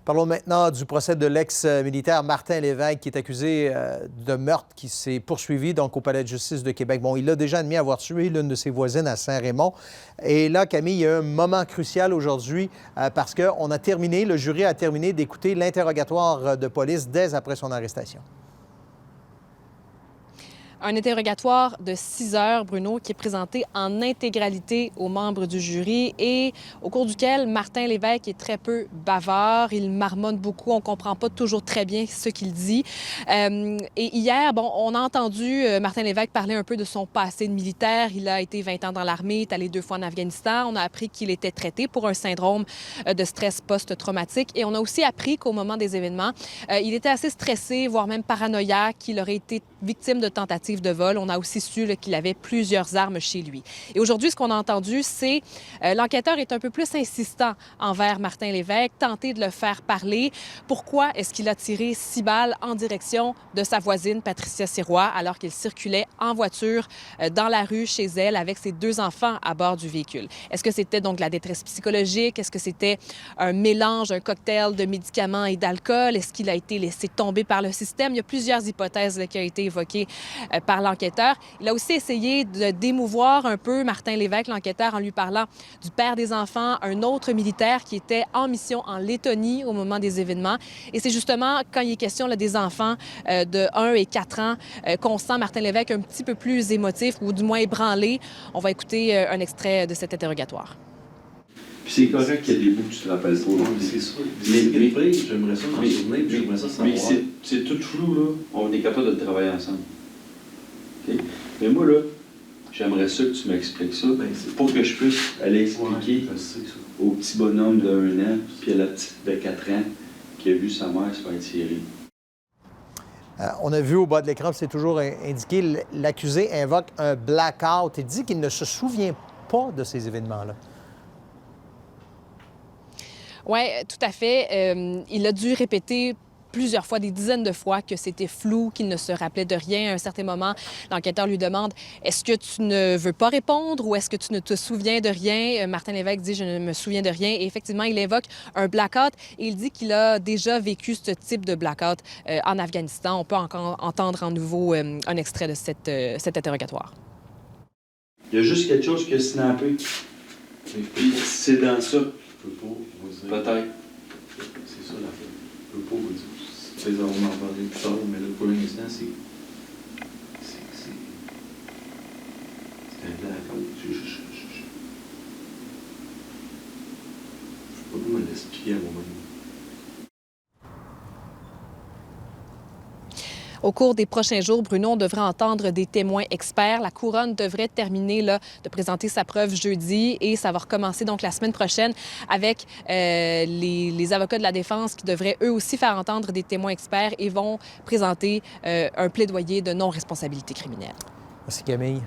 Parlons maintenant du procès de l'ex-militaire Martin Lévesque qui est accusé de meurtre qui s'est poursuivi donc au Palais de justice de Québec. Bon, il a déjà admis avoir tué l'une de ses voisines à Saint-Raymond. Et là, Camille, il y a un moment crucial aujourd'hui parce qu'on a terminé, le jury a terminé d'écouter l'interrogatoire de police dès après son arrestation. Un interrogatoire de 6 heures, Bruno, qui est présenté en intégralité aux membres du jury et au cours duquel Martin Lévesque est très peu bavard. Il marmonne beaucoup. On ne comprend pas toujours très bien ce qu'il dit. Et hier, bon, on a entendu Martin Lévesque parler un peu de son passé de militaire. Il a été 20 ans dans l'armée, est allé 2 fois en Afghanistan. On a appris qu'il était traité pour un syndrome de stress post-traumatique. Et on a aussi appris qu'au moment des événements, il était assez stressé, voire même paranoïaque, qu'il aurait été victime de tentatives de vol. On a aussi su qu'il avait plusieurs armes chez lui. Et aujourd'hui, ce qu'on a entendu, c'est l'enquêteur est un peu plus insistant envers Martin Lévesque, tenter de le faire parler. Pourquoi est-ce qu'il a tiré 6 balles en direction de sa voisine, Patricia Sirois, alors qu'il circulait en voiture dans la rue chez elle avec ses 2 enfants à bord du véhicule? Est-ce que c'était donc la détresse psychologique? Est-ce que c'était un mélange, un cocktail de médicaments et d'alcool? Est-ce qu'il a été laissé tomber par le système? Il y a plusieurs hypothèses qui ont été évoquées par l'enquêteur. Il a aussi essayé de démouvoir un peu Martin Lévesque, l'enquêteur, en lui parlant du père des enfants, un autre militaire qui était en mission en Lettonie au moment des événements. Et c'est justement quand il est question là, des enfants de 1 et 4 ans qu'on sent Martin Lévesque un petit peu plus émotif ou du moins ébranlé. On va écouter un extrait de cet interrogatoire. Puis c'est correct qu'il y a des bouts que tu te rappelles pas. Non, mais c'est ça. J'aimerais ça m'en souvenir, puis j'aimerais ça savoir. Mais c'est tout flou, là. On est capable de travailler ensemble. Okay? Mais moi, là, j'aimerais ça que tu m'expliques ça pour que je puisse aller expliquer au petit bonhomme de 1 an puis à la petite de 4 ans qui a vu sa mère se faire tirer. On a vu au bas de l'écran, c'est toujours indiqué, l'accusé invoque un blackout et dit qu'il ne se souvient pas de ces événements-là. Oui, tout à fait. Il a dû répéter plusieurs fois, des dizaines de fois, que c'était flou, qu'il ne se rappelait de rien. À un certain moment, l'enquêteur lui demande « Est-ce que tu ne veux pas répondre ou est-ce que tu ne te souviens de rien? » Martin Lévesque dit « Je ne me souviens de rien. » Et effectivement, il évoque un blackout et il dit qu'il a déjà vécu ce type de blackout en Afghanistan. On peut encore entendre en nouveau un extrait de cet interrogatoire. Il y a juste quelque chose qui a snappé. Puis c'est dans ça. Je peux pas vous dire. Peut-être. C'est ça l'affaire. Je peux pas vous dire. On va en parler plus tard, mais là, pour l'instant, c'est un blackout. Je ne sais pas comment l'expliquer à moi-même. Au cours des prochains jours, Bruno, on devrait entendre des témoins experts. La couronne devrait terminer de présenter sa preuve jeudi et ça va recommencer donc la semaine prochaine avec les avocats de la défense qui devraient eux aussi faire entendre des témoins experts et vont présenter un plaidoyer de non-responsabilité criminelle. Merci Camille.